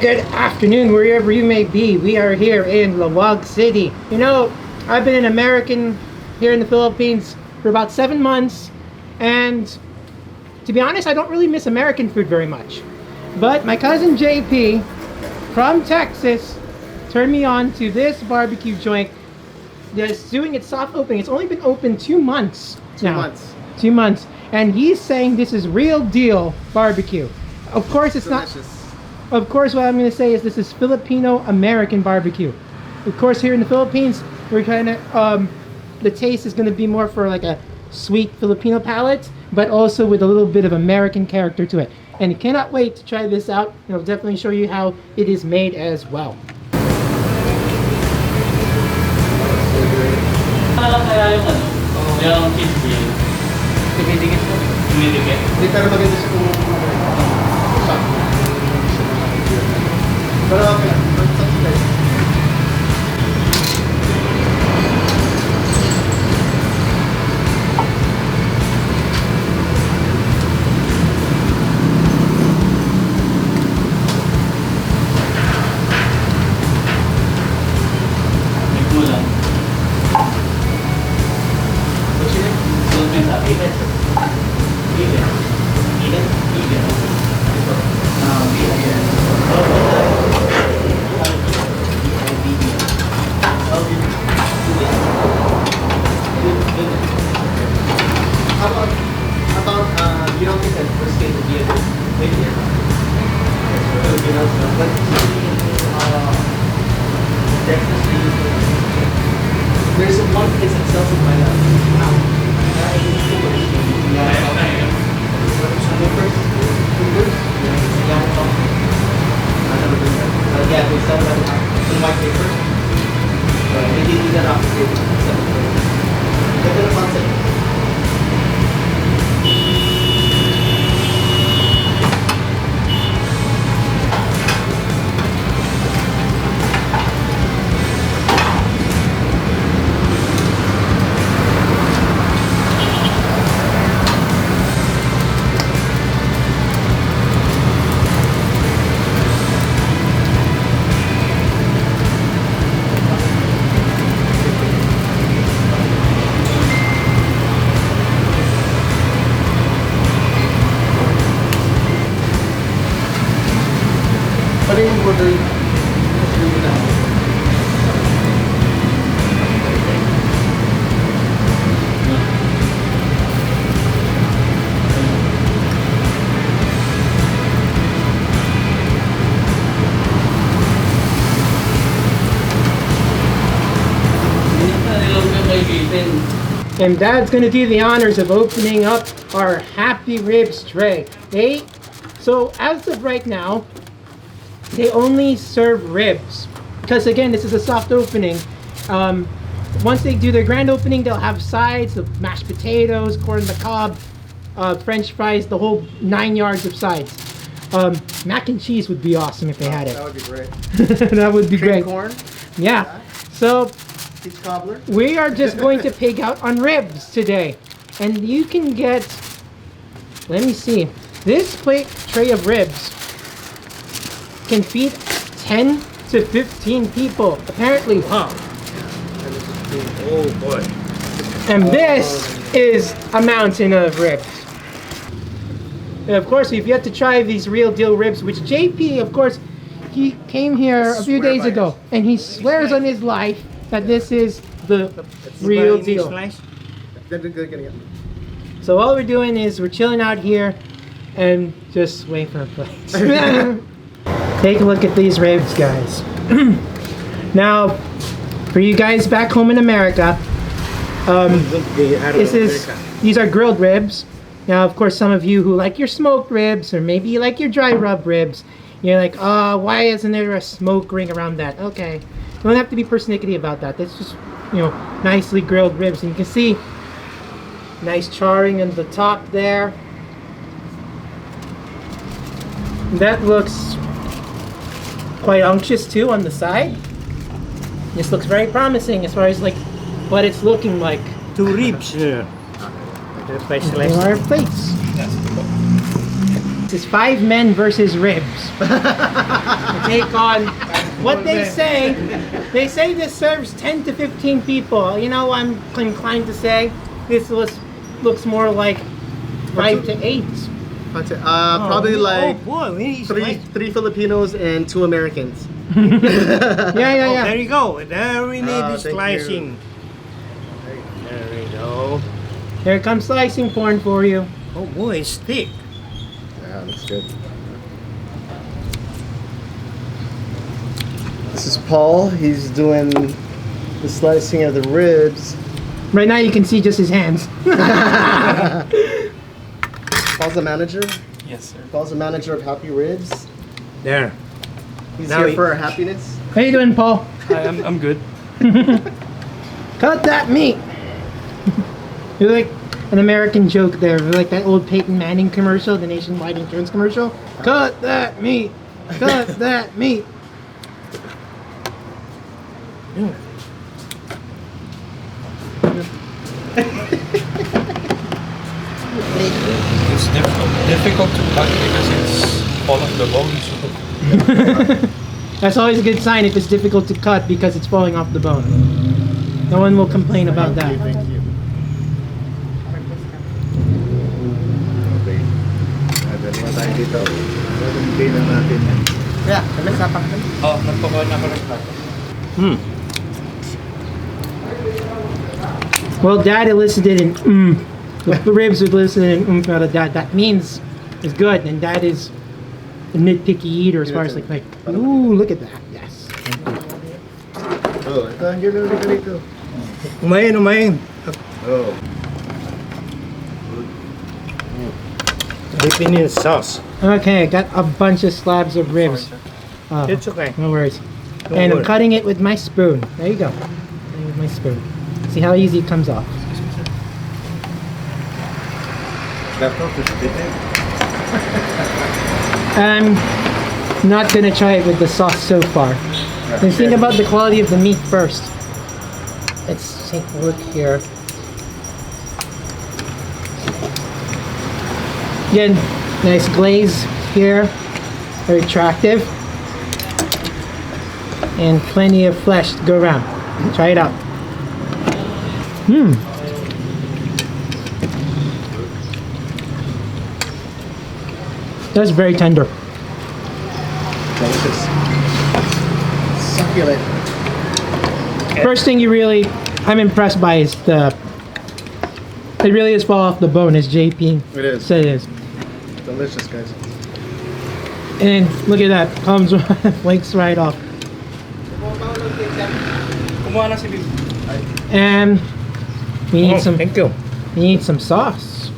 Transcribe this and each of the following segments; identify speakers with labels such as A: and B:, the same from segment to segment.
A: Good afternoon, wherever you may be. We are here in Laoag City. You know, I've been an American here in the Philippines for about 7 months, and to be honest, I don't really miss American food very much. But my cousin JP from Texas turned me on to this barbecue joint that's doing its soft opening. It's only been open 2 months now. 2 months. And he's saying this is real deal barbecue. Of course, it's delicious. Of course, what I'm going to say is this is Filipino-American barbecue. Of course, here in the Philippines, we're kind of, the taste is going to be more for like a sweet Filipino palate, but also with a little bit of American character to it. And you cannot wait to try this out. And I'll definitely show you how it is made as well.
B: Yung cheese grill. Tumidikit po? Tumidikit. Hindi, pero maganda siya kung sakto. Pero okay lang. Mag-subscribe. May kulang. You don't think that first game would be a good maybe Texas there's one place that sells it by the pound. Yeah, they sell it by the pound. In white paper. They do that off the table. Look at the concept.
A: And Dad's going to do the honors of opening up our Happy Ribs tray. So as of right now, they only serve ribs. Because again, this is a soft opening. Once they do their grand opening, they'll have sides of mashed potatoes, corn on the cob, French fries, the whole 9 yards of sides. Mac and cheese would be awesome if they had it.
B: That would be great.
A: That would be great.
B: Corn.
A: Yeah. So
B: Cobbler.
A: we are just going to pig out on ribs today. And you can get, let me see, this tray of ribs can feed 10 to 15 people, apparently.
B: Wow. Oh boy.
A: And this is a mountain of ribs. And of course, we've yet to try these real deal ribs, which JP, of course, he came here a few days ago, and he swears on his life that this is the real deal. So all we're doing is we're chilling out here and just waiting for a plate. Take a look at these ribs, guys. Now, for you guys back home in America, these are grilled ribs. Now, of course, some of you who like your smoked ribs, or maybe you like your dry rub ribs, you're like, oh, why isn't there a smoke ring around that? Okay, you don't have to be persnickety about that. That's just, you know, nicely grilled ribs. And you can see nice charring on the top there. That looks quite unctuous too on the side. This looks very promising as far as like what it's looking like.
C: 2 ribs. Yeah.
A: There are plates. is 5 men versus ribs. To take on what they say. They say this serves 10 to 15 people. You know, I'm inclined to say this looks more like 5 to 8.
B: Probably like
C: boy, we need
B: three Filipinos and 2 Americans.
A: Yeah.
C: there you go. There we need the
B: thank
C: slicing. There we go.
A: Here comes slicing porn for you.
C: Oh boy, it's thick.
B: Yeah, that's good. This is Paul. He's doing the slicing of the ribs.
A: Right now you can see just his hands.
B: Paul's the manager.
D: Yes, sir.
B: Paul's the manager of Happy Ribs.
C: There.
B: He's
C: Now
B: here for our happiness.
A: How you doing, Paul?
D: Hi, I'm good.
A: Cut that meat. You're like an American joke there, like that old Peyton Manning commercial, the Nationwide Insurance commercial. Cut that meat. Cut that meat.
D: It's difficult to cut because it's all of the bone. So
A: That's always a good sign if it's difficult to cut because it's falling off the bone. No one will complain about that.
B: Thank you. Yeah,
D: nagpakuha na ako ng plato.
A: Well, Dad elicited an The ribs are elicited an out of Dad. That means it's good, and Dad is a nitpicky eater as far as like ooh, look at that. Yes.
B: Oh, ito ang gano'n ka dito.
C: Umayin.
B: Oh.
C: Dipping in sauce.
A: Okay, got a bunch of slabs of ribs.
C: It's okay.
A: No worries.
C: Don't
A: And
C: worry.
A: I'm cutting it with my spoon. There you go. With my spoon. See how easy it comes off. I'm not gonna try it with the sauce so far. Let's think about the quality of the meat first. Let's take a look here. Again, nice glaze here. Very attractive. And plenty of flesh to go around. Try it out. That's very tender.
B: Delicious. Succulent.
A: First thing I'm impressed by is it really is fall off the bone, as JP
B: It is.
A: said it is.
B: Delicious, guys.
A: And look at that, comes flakes right off.
D: Kumuha na si Bill.
A: And we need
C: Thank you.
A: some sauce.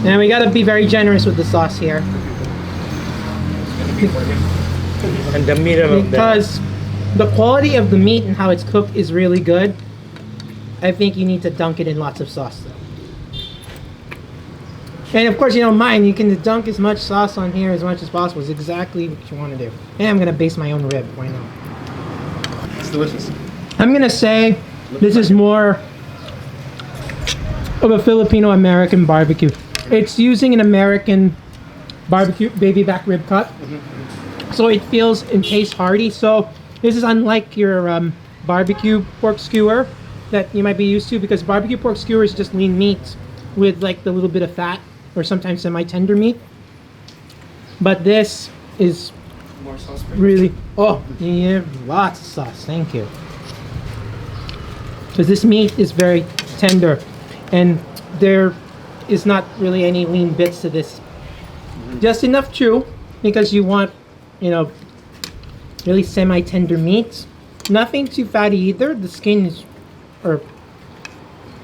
A: And we gotta be very generous with the sauce here
C: And the middle of
A: because the quality of the meat and how it's cooked is really good. I think you need to dunk it in lots of sauce though. And of course, you don't mind. You can dunk as much sauce on here as much as possible. It's exactly what you want to do. And I'm gonna baste my own rib. Why not?
B: It's delicious.
A: I'm gonna say this is more of a Filipino-American barbecue. It's using an American barbecue baby back rib cut, so it feels and tastes hearty. So this is unlike your barbecue pork skewer that you might be used to, because barbecue pork skewer is just lean meat with like the little bit of fat or sometimes semi-tender meat. But this is
D: More sauce for
A: really, oh yeah, lots of sauce. Thank you. Because this meat is very tender, and there is not really any lean bits to this. Just enough chew, because you want, really semi-tender meats. Nothing too fatty either. The skin is, or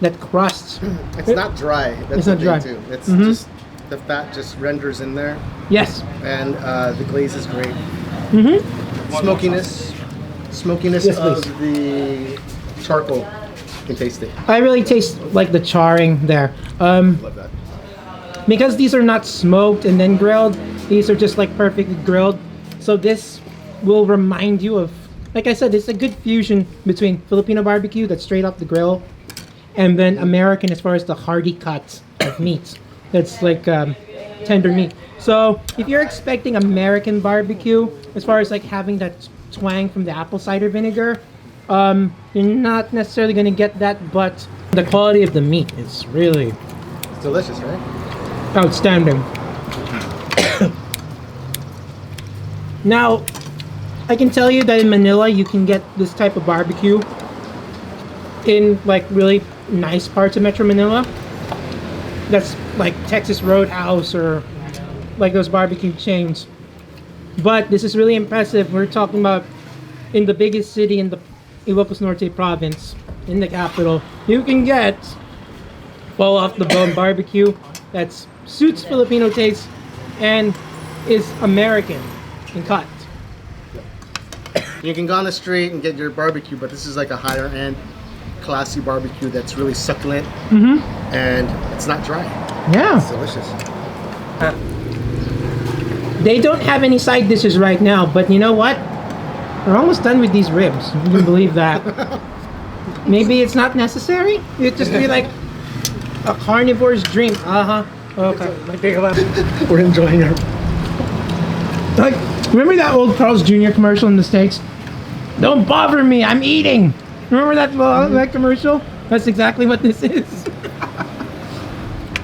A: that crust.
B: It's not dry. That's
A: It's
B: the
A: not
B: thing
A: dry.
B: too. It's
A: Mhm.
B: just the fat just renders in there,
A: Yes.
B: and the glaze is great.
A: Mm-hmm.
B: Smokiness
A: Yes,
B: of
A: please.
B: the charcoal. You can taste it.
A: I really taste like the charring there.
B: Love that.
A: Because these are not smoked and then grilled, these are just like perfectly grilled. So this will remind you of, like I said, it's a good fusion between Filipino barbecue that's straight off the grill, and then American as far as the hearty cuts of meats. That's like tender meat. So if you're expecting American barbecue, as far as like having that twang from the apple cider vinegar, you're not necessarily going to get that, but the quality of the meat is really
B: It's delicious, right?
A: outstanding. Now, I can tell you that in Manila, you can get this type of barbecue in like really nice parts of Metro Manila. That's like Texas Roadhouse or like those barbecue chains. But this is really impressive. We're talking about in the biggest city in the Ilocos Norte province, in the capital, you can get fall off the bone barbecue that suits Filipino taste and is American in cut.
B: You can go on the street and get your barbecue, but this is like a higher end, classy barbecue that's really succulent and it's not dry.
A: Yeah.
B: It's delicious.
A: They don't have any side dishes right now, but you know what? We're almost done with these ribs. You can believe that. Maybe it's not necessary. It'd just be like a carnivore's dream. Okay.
B: We're enjoying our.
A: Like, remember that old Carl's Jr. commercial in the States? Don't bother me, I'm eating. Remember that commercial? That's exactly what this is.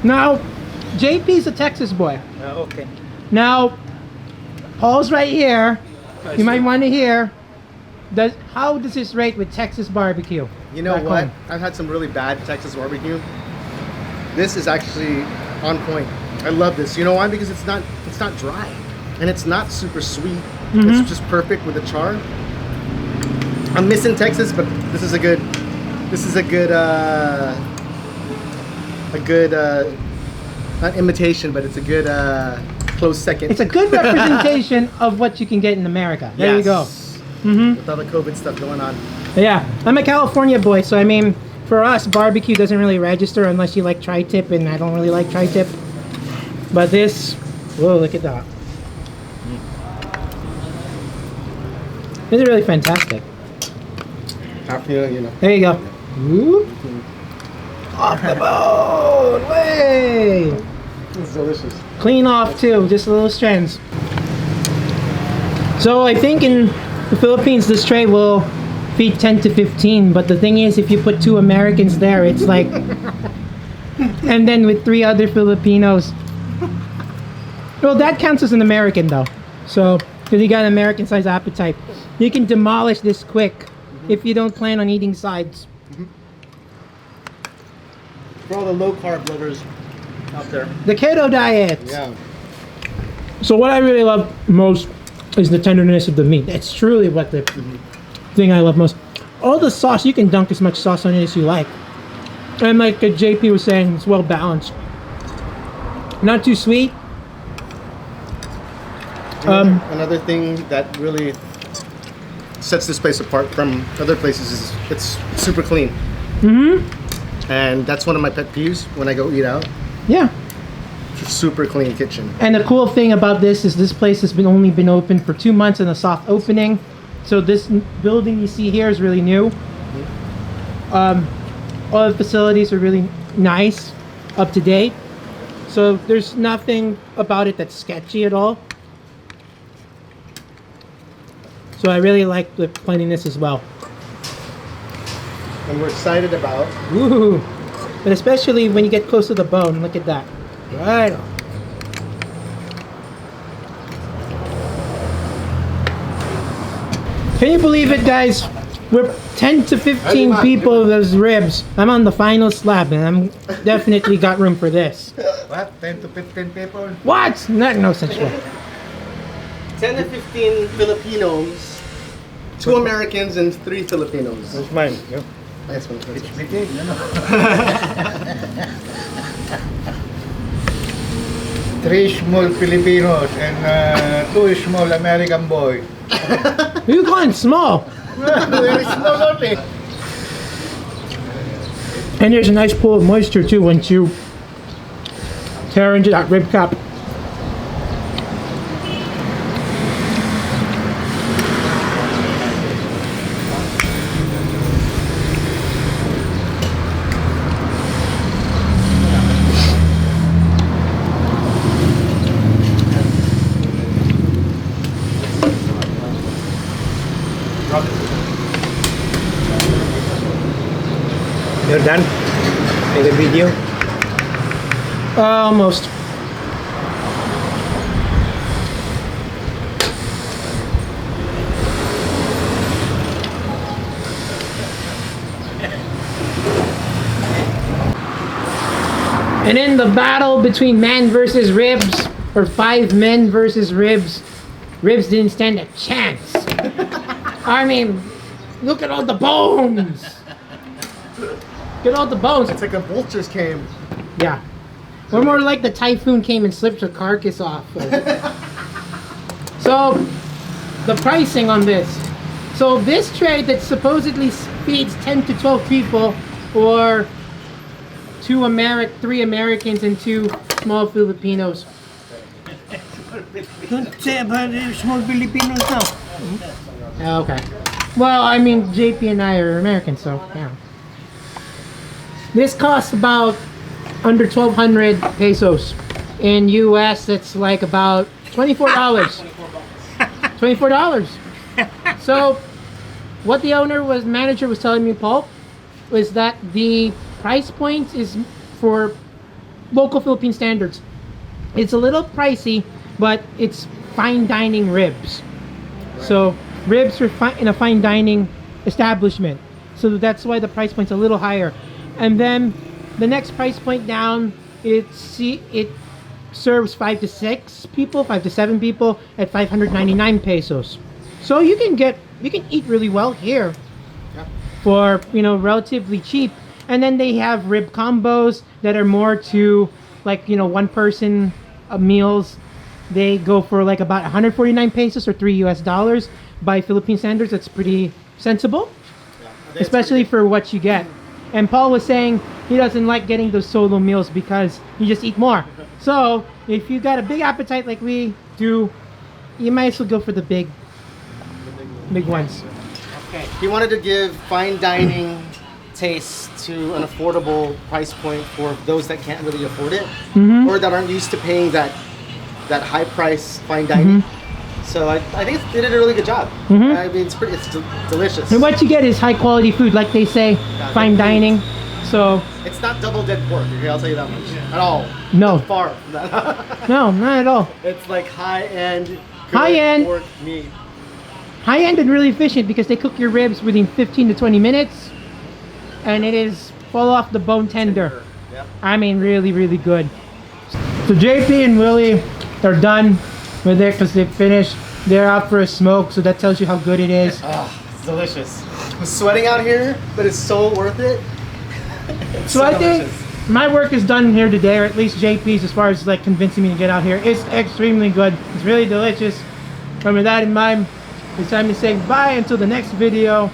A: Now, JP's a Texas boy.
C: Okay.
A: Now, Paul's right here. You might want to hear. How does this rate with Texas barbecue?
B: You know
A: back
B: what?
A: home?
B: I've had some really bad Texas barbecue. This is actually on point. I love this. You know why? Because it's not dry, and it's not super sweet. It's just perfect with the char. I'm missing Texas, but this is a good not imitation, but it's a good close second.
A: It's a good representation of what you can get in America. There you go.
B: With all the COVID stuff going on.
A: Yeah, I'm a California boy, so I mean, for us, barbecue doesn't really register unless you like tri-tip, and I don't really like tri-tip. But this, whoa, look at that. This is really fantastic.
B: You know.
A: There you go. Whoop. Off the bone, way.
B: It's delicious.
A: Clean off too, just little strands. So I think in the Philippines, this tray will feed 10 to 15, but the thing is, if you put 2 Americans there, it's like, and then with 3 other Filipinos. Well, that counts as an American though. So, because you got an American size appetite. You can demolish this quick if you don't plan on eating sides.
B: For all the low carb lovers out there.
A: The keto diet.
B: Yeah.
A: So what I really love most is the tenderness of the meat. It's truly what the thing I love most. All the sauce, you can dunk as much sauce on it as you like. And like JP was saying, it's well balanced. Not too sweet.
B: Another thing that really sets this place apart from other places is it's super clean. And that's one of my pet peeves when I go eat out.
A: Yeah.
B: It's a super clean kitchen.
A: And the cool thing about this is this place has only been open for 2 months in a soft opening. So this building you see here is really new. All the facilities are really nice, up to date. So there's nothing about it that's sketchy at all. So I really like the cleanliness as well.
B: And we're excited about.
A: Ooh, but especially when you get close to the bone, look at that. Right on. Can you believe it, guys? We're 10 to 15 people of those ribs. I'm on the final slab, and I'm definitely got room for this.
C: What? 10 to 15 people?
A: What? No such way.
B: 10 to 15 Filipinos, 2 Americans, and 3 Filipinos.
C: Where's mine? Yeah.
B: Nice one.
C: It's big, you know. 3 small Filipinos and 2 small American boy.
A: You calling small?
C: Very small only.
A: And there's a nice pool of moisture too once you tear into that rib cap. video? Almost. And in the battle between man versus ribs, or 5 men versus ribs, ribs didn't stand a chance. I mean, look at all the bones. Look at all the bones.
B: It's like the vultures came.
A: Yeah. Or more like the typhoon came and slipped her carcass off. So, the pricing on this. So this tray that supposedly feeds 10 to 12 people, or 3 Americans and 2 small Filipinos.
C: Don't say about the small Filipinos now.
A: Okay. Well, I mean, JP and I are Americans, so yeah. This costs about under 1,200 pesos. In US, it's like about $24. $24. So, what the manager was telling me, Paul, was that the price point is for local Philippine standards. It's a little pricey, but it's fine dining ribs. So ribs are in a fine dining establishment. So that's why the price point's a little higher. And then the next price point down, it serves 5 to 7 people at 599 pesos. So you can eat really well here for, relatively cheap. And then they have rib combos that are more to like, one person meals. They go for like about 149 pesos or $3 by Philippine standards. That's pretty sensible, especially for what you get. And Paul was saying he doesn't like getting those solo meals because you just eat more. So if you got a big appetite like we do, you might as well go for the big ones.
B: Okay. He wanted to give fine dining taste to an affordable price point for those that can't really afford it, or that aren't used to paying that high price fine dining. So I think they did a really good job. I mean, it's delicious.
A: And what you get is high quality food, like they say, fine dining. So
B: it's not double dead pork. Okay, I'll tell you that much. At all.
A: No.
B: Not far from that.
A: No, not at all.
B: It's like high end pork meat.
A: High end and really efficient because they cook your ribs within 15 to 20 minutes, and it is full off the bone tender.
B: Yep.
A: I mean, really, really good. So JP and Willie are done with it because they finished. They're out for a smoke, so that tells you how good it is.
B: Oh, it's delicious. I'm sweating out here, but it's so worth it.
A: So I think my work is done here today, or at least JP's, as far as like convincing me to get out here. It's extremely good. It's really delicious. And with that in mind, it's time to say goodbye until the next video.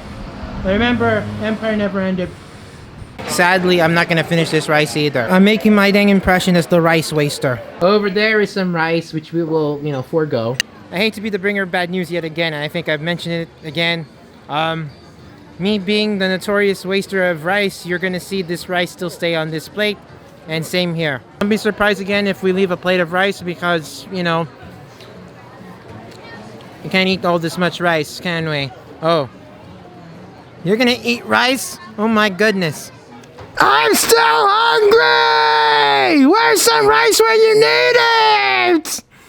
A: Remember, Empire never ended. Sadly, I'm not gonna finish this rice either. I'm making my dang impression as the rice waster. Over there is some rice, which we will, forego. I hate to be the bringer of bad news yet again, and I think I've mentioned it again. Me being the notorious waster of rice, you're gonna see this rice still stay on this plate, and same here. Don't be surprised again if we leave a plate of rice because, you can't eat all this much rice, can we? Oh. You're gonna eat rice? Oh my goodness. I'm still hungry! Where's some rice when you need it?